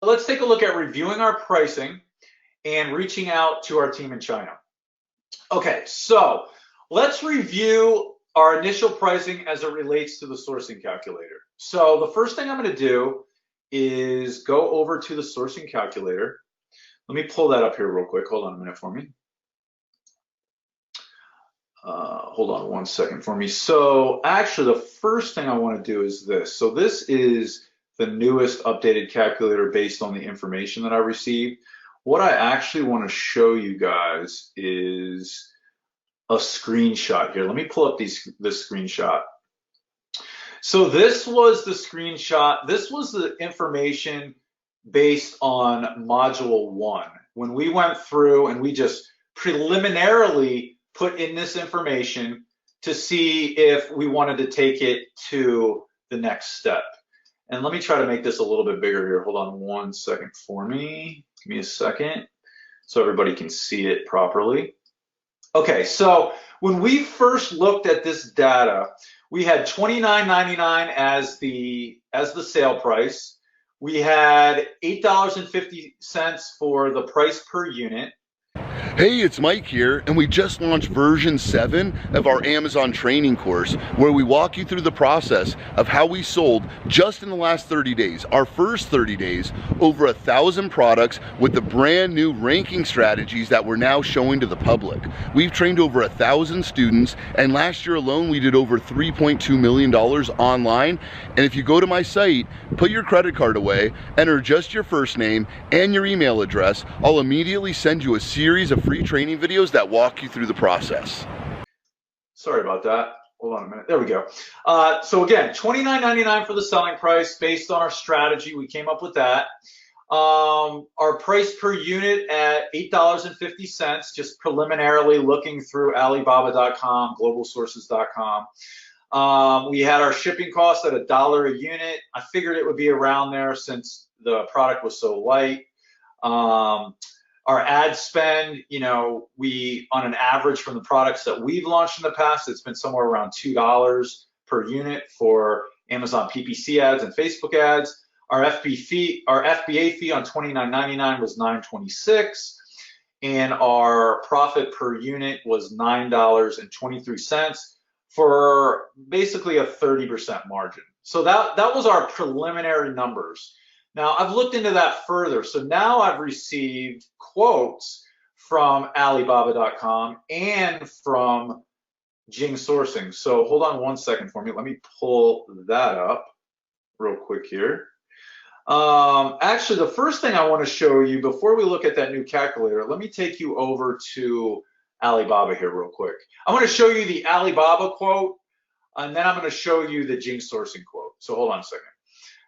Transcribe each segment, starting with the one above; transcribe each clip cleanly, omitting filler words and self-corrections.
let's take a look at reviewing our pricing and reaching out to our team in China. Okay, so let's review our initial pricing as it relates to the sourcing calculator. So the first thing I'm going to do is go over to the sourcing calculator. Let me pull that up here real quick. Hold on a minute for me. Hold on one second for me. So actually the first thing I want to do is this. So this is the newest updated calculator based on the information that I received. What I actually want to show you guys is a screenshot here. Let me pull up this screenshot. So this was the screenshot. This was the information based on module 1. When we went through and we just preliminarily put in this information to see if we wanted to take it to the next step. And let me try to make this a little bit bigger here. Hold on one second for me. Give me a second so everybody can see it properly. Okay, so when we first looked at this data, we had $29.99 as the sale price. We had $8.50 for the price per unit. Hey, it's Mike here, and we just launched version 7 of our Amazon training course, where we walk you through the process of how we sold just in the last 30 days, our first 30 days, over 1,000 products with the brand new ranking strategies that we're now showing to the public. We've trained over 1,000 students, and last year alone we did over $3.2 million online. And if you go to my site, put your credit card away, enter just your first name and your email address, I'll immediately send you a series of free training videos that walk you through the process. Sorry about that. Hold on a minute. There we go. So again, $29.99 for the selling price based on our strategy. We came up with that. Our price per unit at $8.50, just preliminarily looking through Alibaba.com, globalsources.com. We had our shipping cost at $1 a unit. I figured it would be around there since the product was so light. Our ad spend, you know, we, on an average from the products that we've launched in the past, it's been somewhere around $2 per unit for Amazon PPC ads and Facebook ads. Our FBA fee on $29.99 was $9.26, and our profit per unit was $9.23 for basically a 30% margin. So that was our preliminary numbers. Now, I've looked into that further. So now I've received quotes from Alibaba.com and from Jing Sourcing. So hold on one second for me. Let me pull that up real quick here. Actually, the first thing I want to show you before we look at that new calculator, let me take you over to Alibaba here real quick. I want to show you the Alibaba quote, and then I'm going to show you the Jing Sourcing quote. So hold on a second.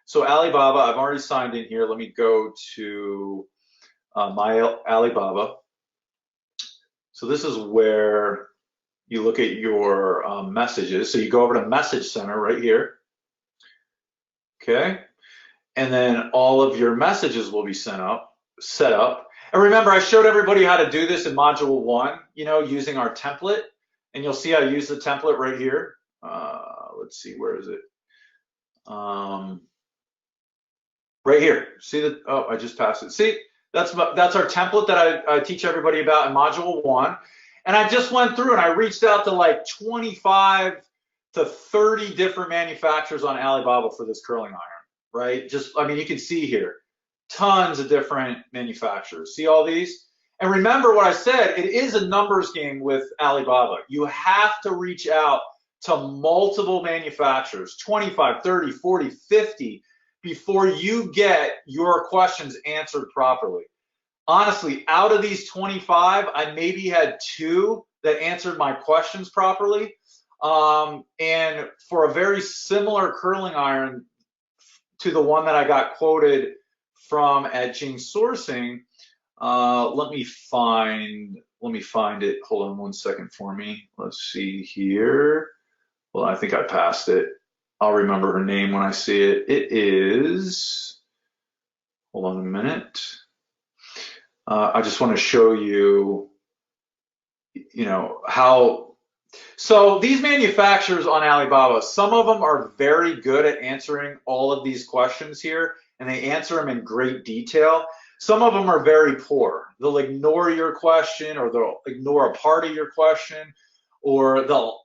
So Alibaba, I've already signed in here. Let me go to my Alibaba. So this is where you look at your messages. So you go over to Message Center right here. Okay. And then all of your messages will be set up. And remember, I showed everybody how to do this in module 1, you know, using our template. And you'll see I use the template right here. Let's see, where is it? Right here. See that? Oh, I just passed it. See, that's our template that I teach everybody about in module 1. And I just went through and I reached out to like 25 to 30 different manufacturers on Alibaba for this curling iron, right? Just, I mean, you can see here, tons of different manufacturers. See all these? And remember what I said, it is a numbers game with Alibaba. You have to reach out to multiple manufacturers, 25, 30, 40, 50, before you get your questions answered properly. Honestly, out of these 25, I maybe had 2 that answered my questions properly. And for a very similar curling iron to the one that I got quoted from at Jing Sourcing, let me find it. Hold on one second for me. Let's see here. Well, I think I passed it. I'll remember her name when I see it. It is, hold on a minute. I just want to show you, you know, how, so these manufacturers on Alibaba, some of them are very good at answering all of these questions here, and they answer them in great detail. Some of them are very poor. They'll ignore your question, or they'll ignore a part of your question, or they'll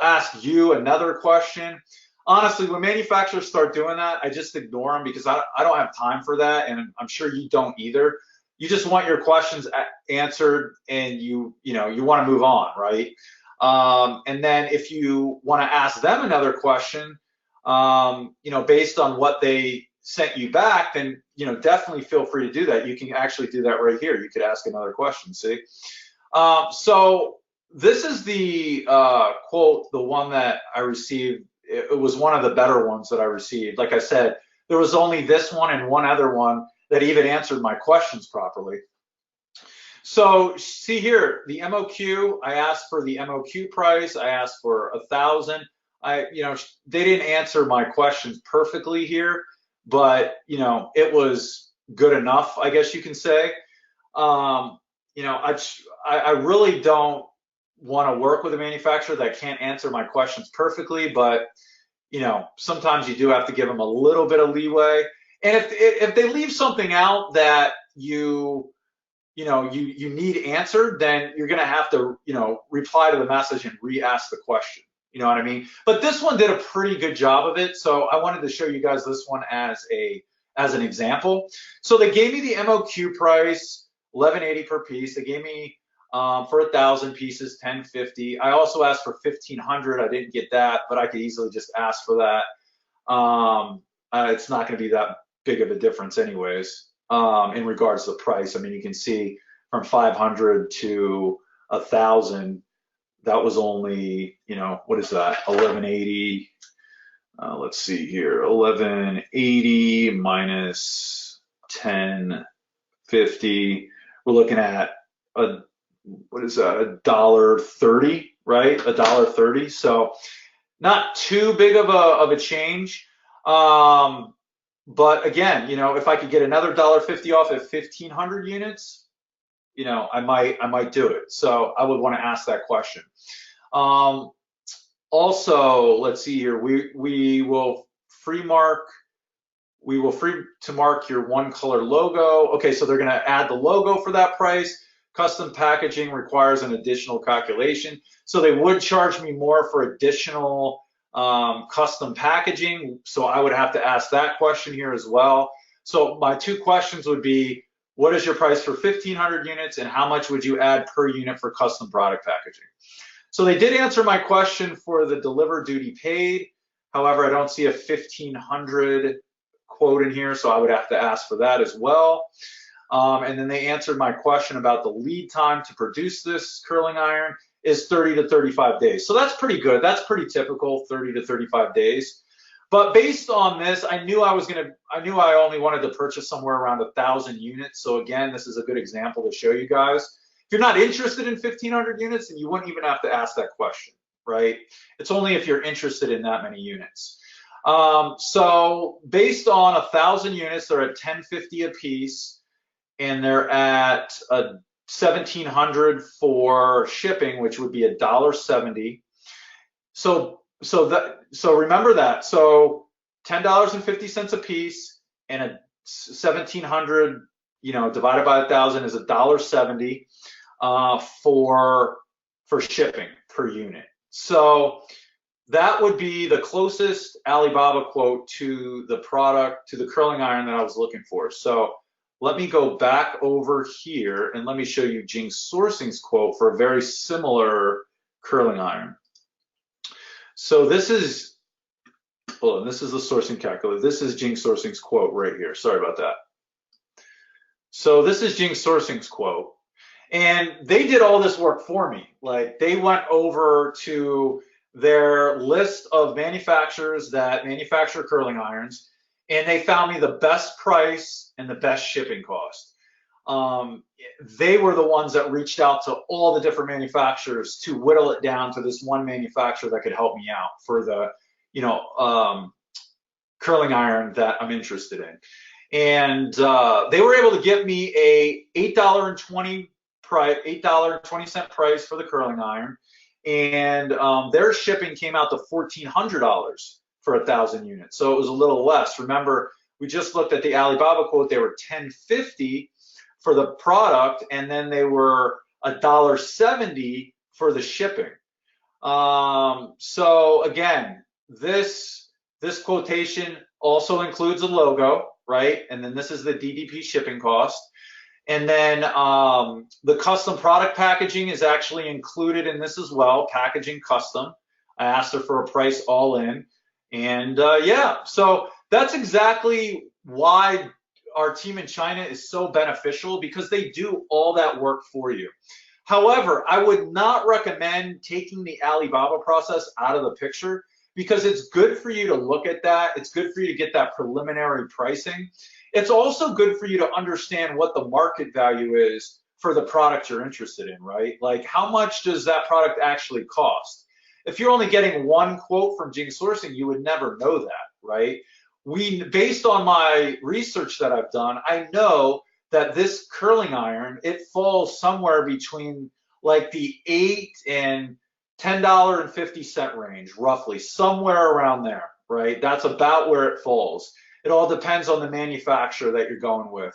ask you another question. Honestly, when manufacturers start doing that, I just ignore them because I don't have time for that, and I'm sure you don't either. You just want your questions answered, and you want to move on, right? And then if you want to ask them another question, based on what they sent you back, then definitely feel free to do that. You can actually do that right here. You could ask another question. See, so this is the quote, the one that I received. It was one of the better ones that I received. Like I said, there was only this one and one other one that even answered my questions properly. So see here, the MOQ, I asked for the MOQ price. I asked for 1,000. They didn't answer my questions perfectly here, but it was good enough, I guess you can say. I really don't want to work with a manufacturer that can't answer my questions perfectly, but sometimes you do have to give them a little bit of leeway. And if they leave something out that you need answered, then you're going to have to reply to the message and re-ask the question. You know what I mean? But this one did a pretty good job of it, so I wanted to show you guys this one as an example. So they gave me the MOQ price, $11.80 per piece. They gave me for 1,000 pieces, $10.50. I also asked for 1,500. I didn't get that, but I could easily just ask for that. It's not going to be that big of a difference anyways in regards to the price. I mean, you can see from 500 to 1,000, that was only, what is that, 1180. Let's see here, 1180 minus 1050. We're looking at what is that, $1.30, right? $1.30. So not too big of a change. But again, if I could get another $1.50 off at 1,500 units, I might do it. So I would want to ask that question. Also, let's see here. We will free to mark your one color logo. Okay, so they're going to add the logo for that price. Custom packaging requires an additional calculation. So they would charge me more for additional custom packaging. So I would have to ask that question here as well. So my two questions would be, what is your price for 1,500 units, and how much would you add per unit for custom product packaging? So they did answer my question for the deliver duty paid. However, I don't see a 1,500 quote in here, so I would have to ask for that as well. And then they answered my question about the lead time to produce this curling iron is 30 to 35 days. So that's pretty good. That's pretty typical, 30 to 35 days. But based on this, I knew I only wanted to purchase somewhere around 1,000 units. So again, this is a good example to show you guys. If you're not interested in 1,500 units, then you wouldn't even have to ask that question, right? It's only if you're interested in that many units. So based on 1,000 units, they're at $10.50 a piece, and they're at $1,700 for shipping, which would be $1.70. So remember that. So $10.50 a piece, and a 1,700, divided by 1,000 is $1.70 for shipping per unit. So that would be the closest Alibaba quote to the product, to the curling iron that I was looking for. So let me go back over here and let me show you Jinx Sourcing's quote for a very similar curling iron. So this is the sourcing calculator. This is Jinx Sourcing's quote right here. Sorry about that. So this is Jinx Sourcing's quote. And they did all this work for me. Like, they went over to their list of manufacturers that manufacture curling irons, and they found me the best price and the best shipping cost. They were the ones that reached out to all the different manufacturers to whittle it down to this one manufacturer that could help me out for the, curling iron that I'm interested in. And they were able to get me a $8.20 price for the curling iron, and their shipping came out to $1,400 for 1,000 units. So it was a little less. Remember, We just looked at the Alibaba quote. They were $10.50 for the product, and then they were $1.70 for the shipping. So again, this quotation also includes a logo, right? And then this is the DDP shipping cost. And then the custom product packaging is actually included in this as well, packaging custom. I asked her for a price all in. And yeah, so that's exactly why our team in China is so beneficial, because they do all that work for you. However, I would not recommend taking the Alibaba process out of the picture, because it's good for you to look at that. It's good for you to get that preliminary pricing. It's also good for you to understand what the market value is for the product you're interested in, right? Like, how much does that product actually cost? If you're only getting one quote from Jing Sourcing, you would never know that, right? Based on my research that I've done, I know that this curling iron, it falls somewhere between like the $8 and $10.50 range, roughly, somewhere around there, right? That's about where it falls. It all depends on the manufacturer that you're going with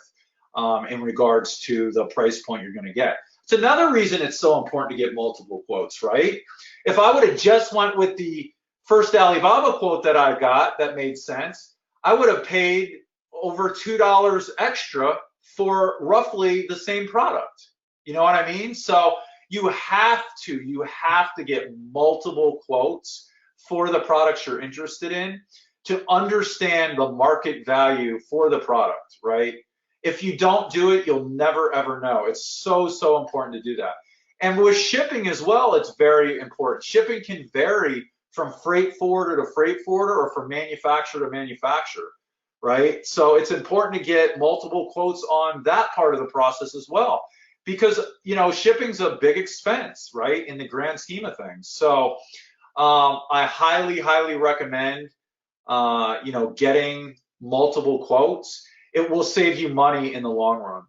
in regards to the price point you're going to get. It's another reason it's so important to get multiple quotes, right? If I would have just went with the first Alibaba quote that I got that made sense, I would have paid over $2 extra for roughly the same product. You know what I mean? So you have to get multiple quotes for the products you're interested in to understand the market value for the product, right? If you don't do it, you'll never ever know. It's so important to do that. And with shipping as well, it's very important. Shipping can vary from freight forwarder to freight forwarder or from manufacturer to manufacturer, right? So it's important to get multiple quotes on that part of the process as well, because, you know, shipping's a big expense, right, in the grand scheme of things. So I highly recommend, you know, getting multiple quotes. It will save you money in the long run.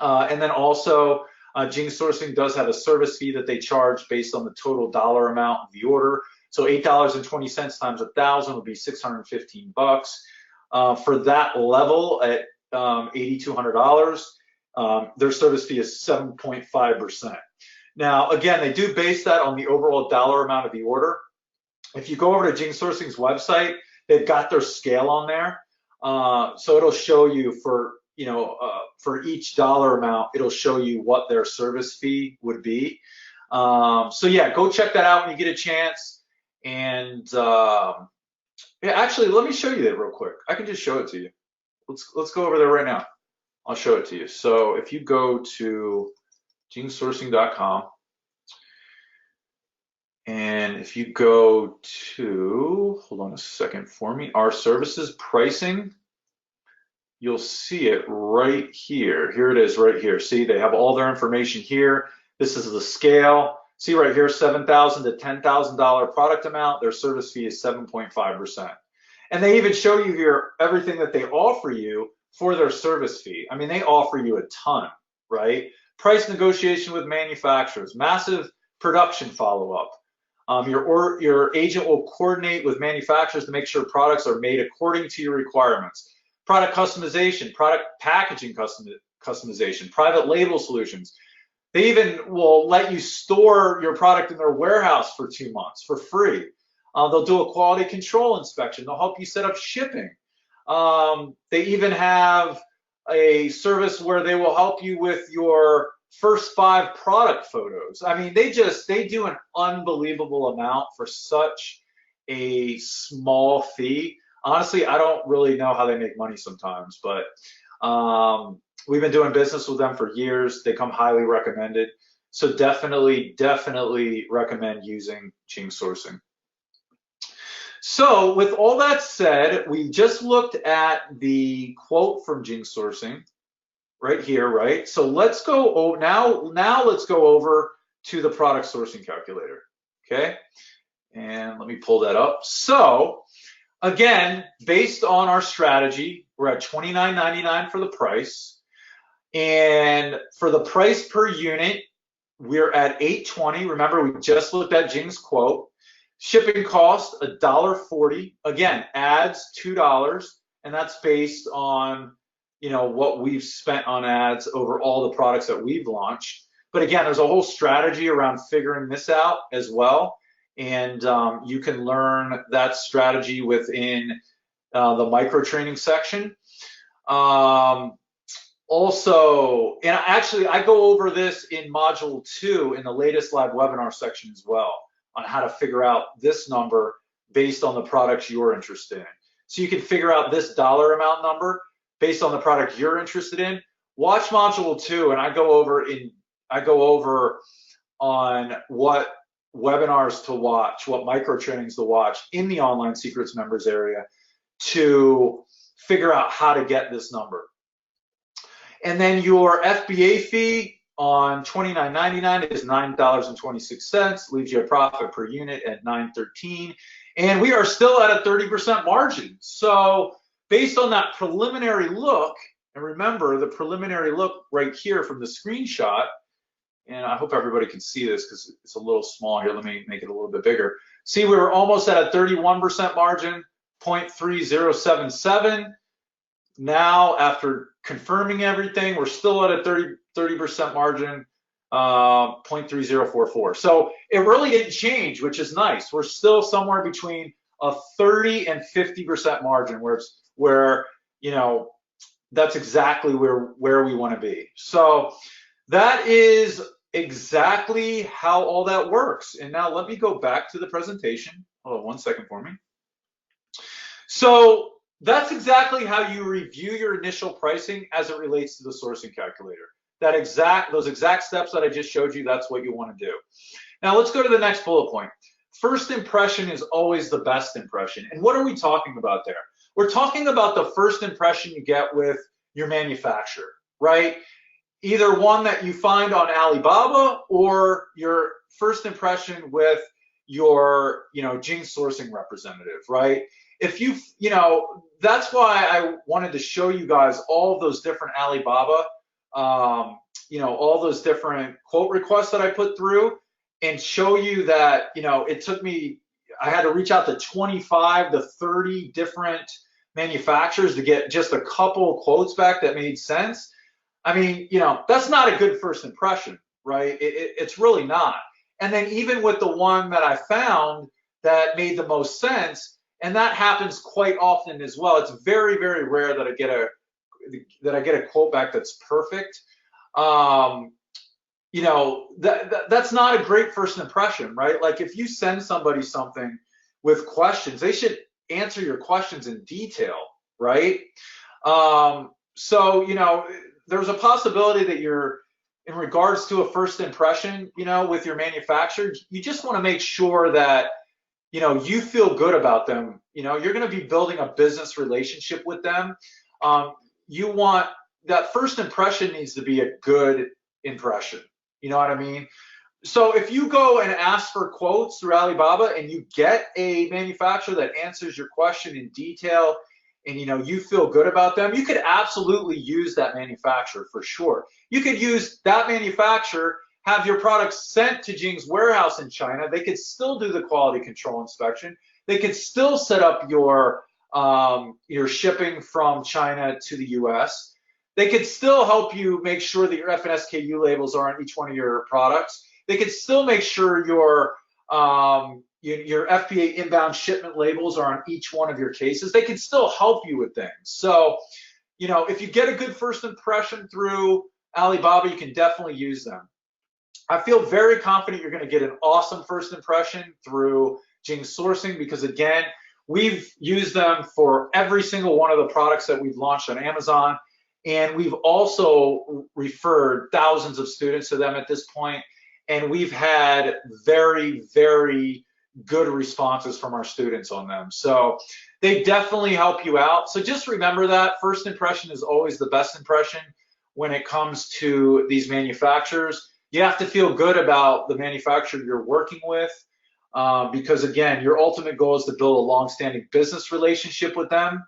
And then also, Jing Sourcing does have a service fee that they charge based on the total dollar amount of the order. So $8.20 times 1,000 would be $615. For that level at $8,200, their service fee is 7.5%. Now, again, they do base that on the overall dollar amount of the order. If you go over to Jing Sourcing's website, they've got their scale on there. So it'll show you for, you know, for each dollar amount, it'll show you what their service fee would be. So yeah, go check that out when you get a chance. And yeah, actually, let me show you that real quick. I can just show it to you. Let's go over there right now. I'll show it to you. So if you go to jingsourcing.com, and if you go to, hold on a second for me, our services pricing, you'll see it right here. Here it is right here. See, they have all their information here. This is the scale. See right here, $7,000 to $10,000 product amount. Their service fee is 7.5%. And they even show you here everything that they offer you for their service fee. I mean, they offer you a ton, right? Price negotiation with manufacturers, massive production follow-up. Your agent will coordinate with manufacturers to make sure products are made according to your requirements. Product customization, product packaging customization, private label solutions. They even will let you store your product in their warehouse for 2 months for free. They'll do a quality control inspection. They'll help you set up shipping. They even have a service where they will help you with your first 5 product photos. I mean, they do an unbelievable amount for such a small fee. Honestly, I don't really know how they make money sometimes, but we've been doing business with them for years. They come highly recommended. So definitely recommend using Jing Sourcing. So with all that said, we just looked at the quote from Jing Sourcing right here, right? So let's go now let's go over to the product sourcing calculator, okay? And let me pull that up. So again, based on our strategy, we're at $29.99 for the price. And for the price per unit, we're at $8.20. Remember, we just looked at Jing's quote. Shipping cost, $1.40. Again, adds $2. and that's based on, you know, what we've spent on ads over all the products that we've launched. But again, there's a whole strategy around figuring this out as well. And you can learn that strategy within the micro training section. Also, and actually I go over this in module 2 in the latest live webinar section as well, on how to figure out this number based on the products you're interested in. So you can figure out this dollar amount number based on the product you're interested in. Watch module 2, and I go over on what webinars to watch, what micro trainings to watch in the Online Secrets members area to figure out how to get this number. And then your FBA fee on $29.99 is $9.26, leaves you a profit per unit at $9.13. And we are still at a 30% margin. So based on that preliminary look, and remember the preliminary look right here from the screenshot, and I hope everybody can see this because it's a little small here. Let me make it a little bit bigger. See, we were almost at a 31% margin, 0.3077. Now, after confirming everything, we're still at a 30% margin, 0.3044. So it really didn't change, which is nice. We're still somewhere between a 30 and 50% margin, where you know, that's exactly where we want to be. So that is exactly how all that works. And now let me go back to the presentation. Hold on one second for me. So that's exactly how you review your initial pricing as it relates to the sourcing calculator. Those exact steps that I just showed you, that's what you want to do. Now let's go to the next bullet point. First impression is always the best impression. And what are we talking about there? We're talking about the first impression you get with your manufacturer, right? Either one that you find on Alibaba or your first impression with your, Jing sourcing representative, right? If that's why I wanted to show you guys all of those different Alibaba, all those different quote requests that I put through, and show you that, it took me, I had to reach out to 25 to 30 different manufacturers to get just a couple quotes back that made sense. I mean, that's not a good first impression, right? It's really not. And then even with the one that I found that made the most sense, and that happens quite often as well. It's very, very rare that I get a quote back that's perfect. That's not a great first impression, right? Like if you send somebody something with questions, they should answer your questions in detail, right? There's a possibility that in regards to a first impression, with your manufacturer, you just want to make sure that you feel good about them. You're going to be building a business relationship with them. You want that first impression needs to be a good impression. You know what I mean? So if you go and ask for quotes through Alibaba and you get a manufacturer that answers your question in detail and you feel good about them, you could absolutely use that manufacturer for sure. You could use that manufacturer, have your products sent to Jing's warehouse in China. They could still do the quality control inspection. They could still set up your shipping from China to the US. They could still help you make sure that your F and SKU labels are on each one of your products. They could still make sure your FBA inbound shipment labels are on each one of your cases. They can still help you with things. So, if you get a good first impression through Alibaba, you can definitely use them. I feel very confident you're going to get an awesome first impression through Jing Sourcing because, again, we've used them for every single one of the products that we've launched on Amazon. And we've also referred thousands of students to them at this point. And we've had very, very good responses from our students on them. So they definitely help you out. So just remember that first impression is always the best impression when it comes to these manufacturers. You have to feel good about the manufacturer you're working with because, again, your ultimate goal is to build a long-standing business relationship with them.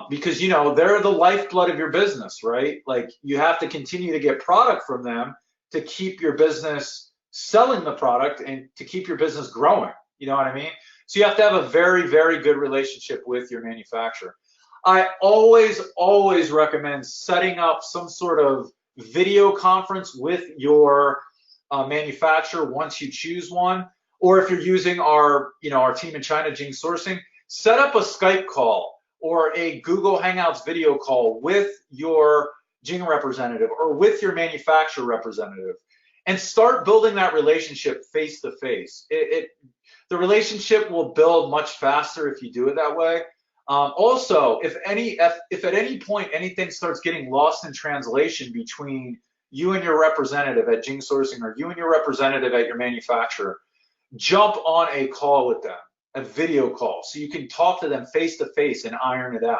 Because they're the lifeblood of your business, right? Like you have to continue to get product from them to keep your business selling the product and to keep your business growing. You know what I mean? So you have to have a very, very good relationship with your manufacturer. I always recommend setting up some sort of video conference with your manufacturer once you choose one, or if you're using our team in China, Jing Sourcing, set up a Skype call or a Google Hangouts video call with your Jing representative or with your manufacturer representative, and start building that relationship face to face. The relationship will build much faster if you do it that way. Also, if at any point anything starts getting lost in translation between you and your representative at Jing Sourcing or you and your representative at your manufacturer, jump on a call with them, a video call, so you can talk to them face to face and iron it out.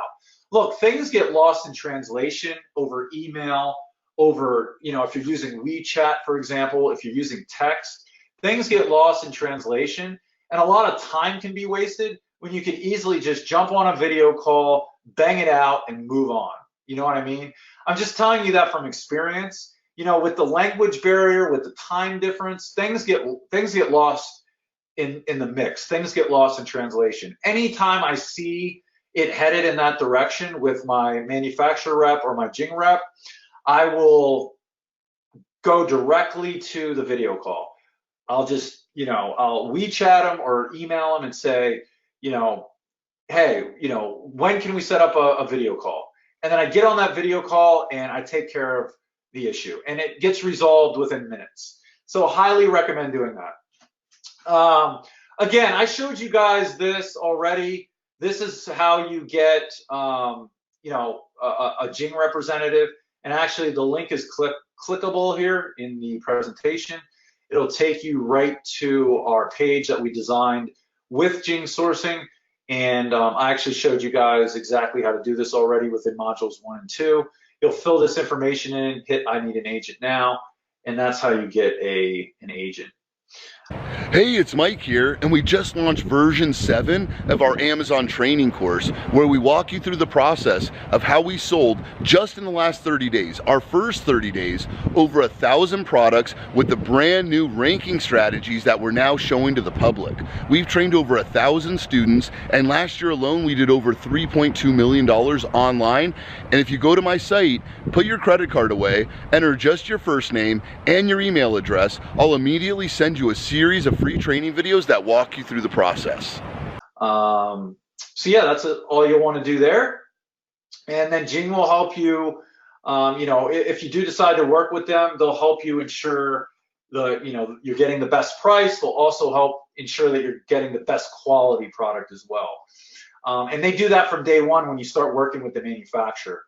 Look, things get lost in translation over email, over, if you're using WeChat, for example, if you're using text, things get lost in translation, and a lot of time can be wasted when you can easily just jump on a video call, bang it out, and move on. You know what I mean? I'm just telling you that from experience. With the language barrier, with the time difference, things get lost in the mix. Things get lost in translation. Anytime I see it headed in that direction with my manufacturer rep or my Jing rep, I will go directly to the video call. I'll just, I'll WeChat them or email them and say, hey, when can we set up a video call? And then I get on that video call and I take care of the issue, and it gets resolved within minutes. So highly recommend doing that. Again, I showed you guys this already. This is how you get, a Jing representative. And actually the link is clickable here in the presentation. It'll take you right to our page that we designed with Jing Sourcing. And I actually showed you guys exactly how to do this already within modules 1 and 2. You'll fill this information in, hit I need an agent now, and that's how you get an agent. Hey, it's Mike here, and we just launched version 7 of our Amazon training course, where we walk you through the process of how we sold just in the last 30 days, our first 30 days, over 1,000 products with the brand new ranking strategies that we're now showing to the public. We've trained over 1,000 students, and last year alone we did over $3.2 million online. And if you go to my site, put your credit card away, enter just your first name and your email address, I'll immediately send you a series of free training videos that walk you through the process. So yeah, that's all you'll want to do there. And then Jing will help you, if you do decide to work with them, they'll help you ensure you're getting the best price. They'll also help ensure that you're getting the best quality product as well. And they do that from day one when you start working with the manufacturer.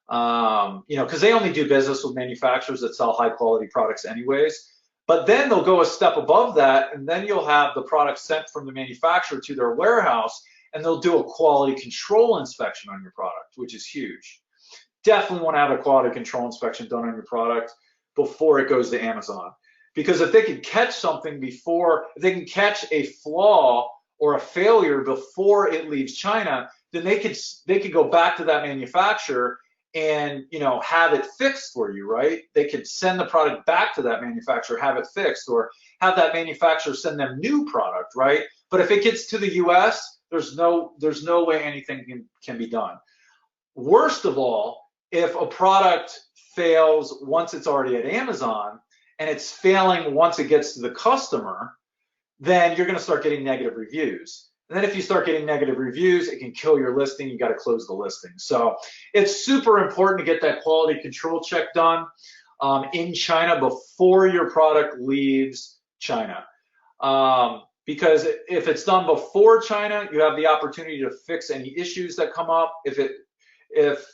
Because they only do business with manufacturers that sell high quality products anyways. But then they'll go a step above that, and then you'll have the product sent from the manufacturer to their warehouse, and they'll do a quality control inspection on your product, which is huge. Definitely want to have a quality control inspection done on your product before it goes to Amazon. Because if they can catch something if they can catch a flaw or a failure before it leaves China, then they could go back to that manufacturer and have it fixed for you, right? They could send the product back to that manufacturer, have it fixed, or have that manufacturer send them new product, right? But if it gets to the US, there's no way anything can be done. Worst of all, if a product fails once it's already at Amazon and it's failing once it gets to the customer, then you're going to start getting negative reviews. And then if you start getting negative reviews, it can kill your listing. You got to close the listing. So it's super important to get that quality control check done in China before your product leaves China. Because if it's done before China, you have the opportunity to fix any issues that come up. If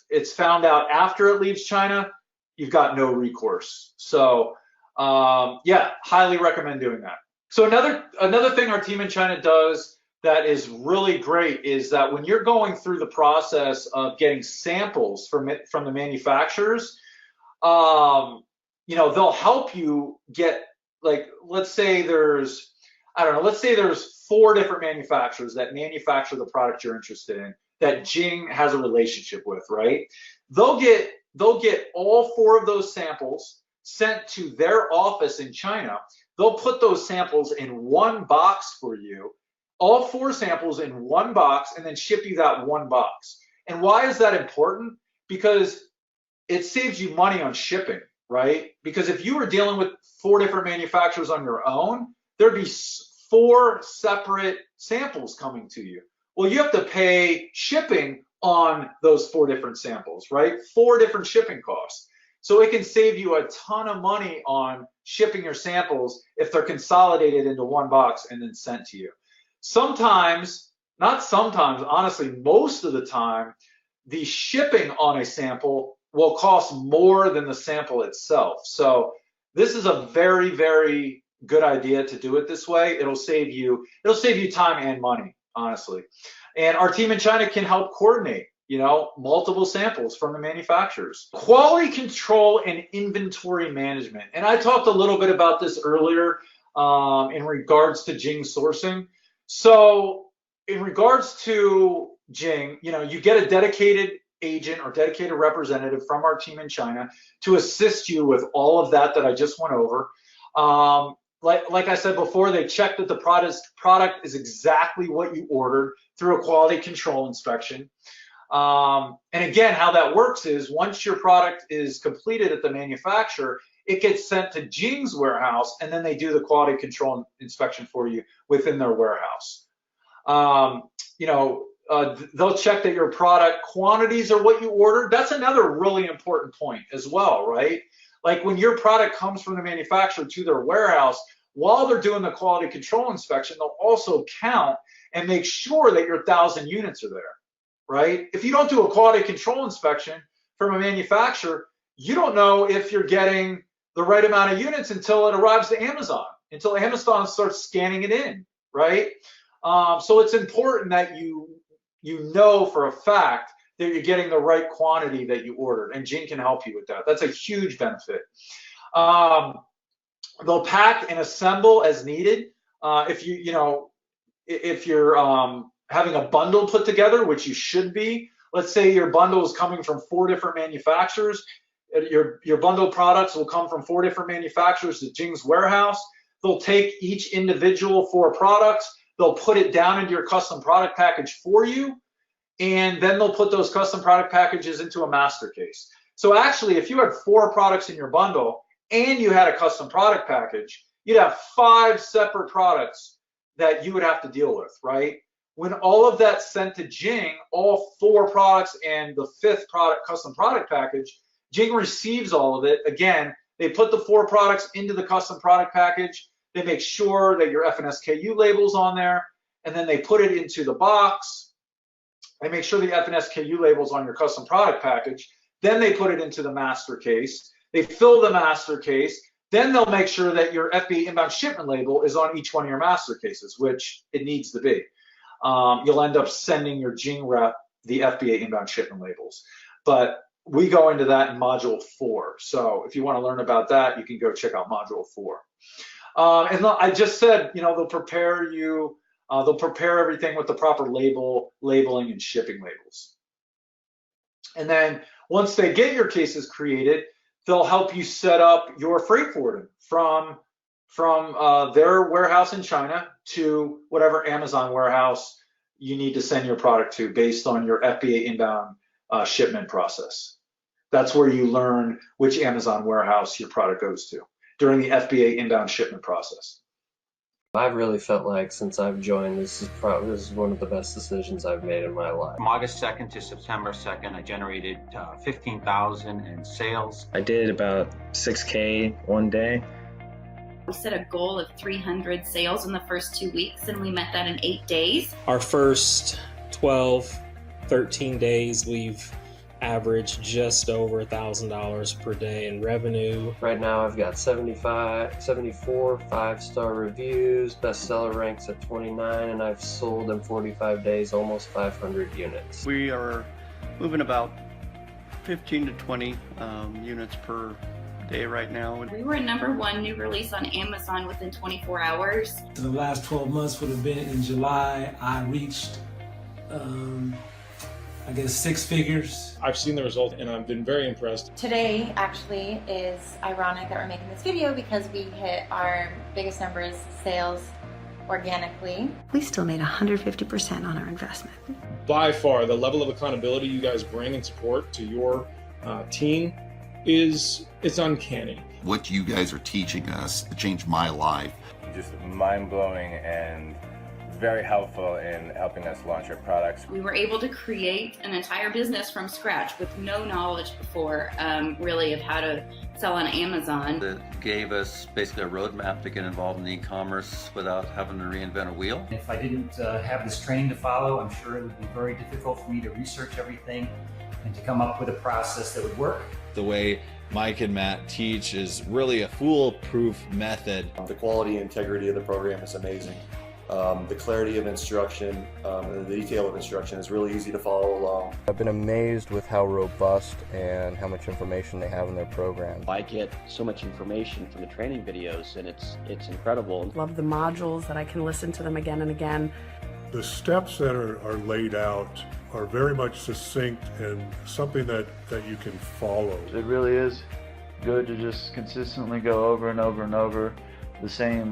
it's found out after it leaves China, you've got no recourse. So yeah, highly recommend doing that. So another thing our team in China does that is really great is that when you're going through the process of getting samples from the manufacturers, they'll help you get, like, let's say there's 4 different manufacturers that manufacture the product you're interested in that Jing has a relationship with, right? They'll get all 4 of those samples sent to their office in China. They'll put those samples in one box for you, all 4 samples in one box and then ship you that one box. And why is that important? Because it saves you money on shipping, right? Because if you were dealing with 4 different manufacturers on your own, there'd be 4 separate samples coming to you. Well, you have to pay shipping on those 4 different samples, right? 4 different shipping costs. So it can save you a ton of money on shipping your samples if they're consolidated into one box and then sent to you. Sometimes, not sometimes, honestly, most of the time, the shipping on a sample will cost more than the sample itself. So this is a very, very good idea to do it this way. It'll save you time and money, honestly. And our team in China can help coordinate, multiple samples from the manufacturers. Quality control and inventory management. And I talked a little bit about this earlier in regards to Jing sourcing. So in regards to Jing, you get a dedicated agent or dedicated representative from our team in China to assist you with all of that I just went over. Like I said before, they check that the product is exactly what you ordered through a quality control inspection. And again, how that works is once your product is completed at the manufacturer, it gets sent to Jing's warehouse, and then they do the quality control inspection for you within their warehouse. They'll check that your product quantities are what you ordered. That's another really important point as well, right? Like when your product comes from the manufacturer to their warehouse, while they're doing the quality control inspection, they'll also count and make sure that your 1,000 units are there, right? If you don't do a quality control inspection from a manufacturer, you don't know if you're getting the right amount of units until it arrives to Amazon, until Amazon starts scanning it in, right? So it's important that you know for a fact that you're getting the right quantity that you ordered, and Jing can help you with that. That's a huge benefit. They'll pack and assemble as needed. If you're having a bundle put together, which you should be, let's say your bundle is coming from 4 different manufacturers. Your bundled products will come from 4 different manufacturers to Jing's warehouse. They'll take each individual 4 products. They'll put it down into your custom product package for you, and then they'll put those custom product packages into a master case. So actually, if you had 4 products in your bundle and you had a custom product package, you'd have 5 separate products that you would have to deal with, right? When all of that's sent to Jing, all 4 products and the 5th product custom product package, Jing receives all of it. Again, they put the 4 products into the custom product package. They make sure that your FNSKU label's on there, and then they put it into the box. They make sure the FNSKU label's on your custom product package. Then they put it into the master case. They fill the master case. Then they'll make sure that your FBA inbound shipment label is on each one of your master cases, which it needs to be. You'll end up sending your Jing rep the FBA inbound shipment labels. But we go into that in module 4. So if you want to learn about that, you can go check out module 4. And I just said, they'll prepare you, they'll prepare everything with the proper labeling and shipping labels. And then once they get your cases created, they'll help you set up your freight forwarding from their warehouse in China to whatever Amazon warehouse you need to send your product to based on your FBA inbound shipment process. That's where you learn which Amazon warehouse your product goes to during the FBA inbound shipment process. I've really felt like since I've joined, this is one of the best decisions I've made in my life. From August 2nd to September 2nd, I generated 15,000 in sales. I did about 6K one day. We set a goal of 300 sales in the first 2 weeks, and we met that in 8 days. Our first 12, 13 days, we've averaged just over $1,000 per day in revenue. Right now I've got 74 5-star reviews, bestseller ranks at 29, and I've sold in 45 days almost 500 units. We are moving about 15 to 20 units per day right now. We were #1 new release on Amazon within 24 hours. In the last 12 months would have been in July, I reached I guess 6 figures. I've seen the result and I've been very impressed. Today actually is ironic that we're making this video because we hit our biggest numbers, sales, organically. We still made 150% on our investment. By far, the level of accountability you guys bring and support to your team it's uncanny. What you guys are teaching us changed my life. Just mind-blowing and very helpful in helping us launch our products. We were able to create an entire business from scratch with no knowledge before, really, of how to sell on Amazon. It gave us basically a roadmap to get involved in e-commerce without having to reinvent a wheel. If I didn't have this training to follow, I'm sure it would be very difficult for me to research everything and to come up with a process that would work. The way Mike and Matt teach is really a foolproof method. The quality and integrity of the program is amazing. The clarity of instruction and the detail of instruction is really easy to follow along. I've been amazed with how robust and how much information they have in their program. I get so much information from the training videos, and it's incredible. Love the modules that I can listen to them again and again. The steps that are laid out are very much succinct and something that you can follow. It really is good to just consistently go over and over and over the same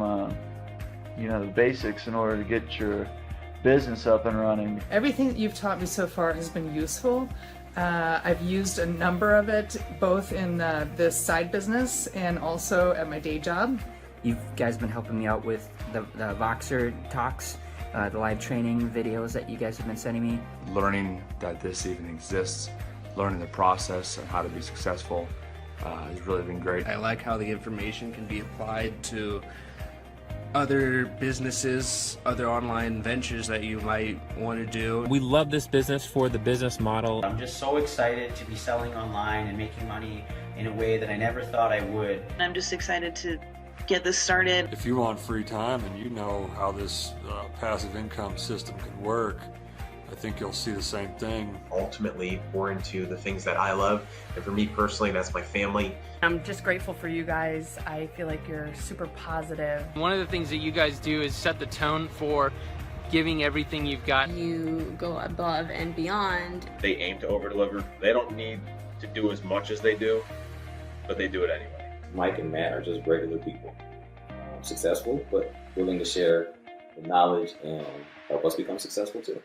the basics in order to get your business up and running. Everything that you've taught me so far has been useful. I've used a number of it both in this side business and also at my day job. You guys been helping me out with the Voxer talks, the live training videos that you guys have been sending me. Learning that this even exists, learning the process and how to be successful has really been great. I like how the information can be applied to other businesses, other online ventures that you might want to do. We love this business for the business model. I'm just so excited to be selling online and making money in a way that I never thought I would. I'm just excited to get this started. If you want free time and you know how this passive income system can work, I think you'll see the same thing. Ultimately, pour into the things that I love, and for me personally, that's my family. I'm just grateful for you guys. I feel like you're super positive. One of the things that you guys do is set the tone for giving everything you've got. You go above and beyond. They aim to over-deliver. They don't need to do as much as they do, but they do it anyway. Mike and Matt are just regular people. Successful, but willing to share the knowledge and help us become successful too.